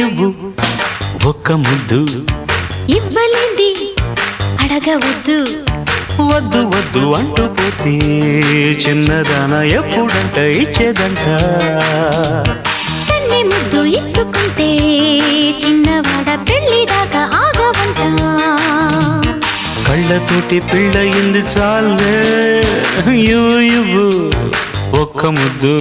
ఇవ్వు ఒక్క ముద్దు ఇవ్వలేంది అడగవద్దు వద్దు వద్దు అంటూ పోతే చిన్నదాన ఎప్పుడంట ఇచ్చేదంట తన్ని ముద్దు ఇచ్చుకుంటే చిన్నవాడ పెళ్లి దాకా ఆగవంట కళ్ళతోటి పిల్ల ఇంది చాలే ఇవ్వు ఇవ్వు ఒక్క ముద్దు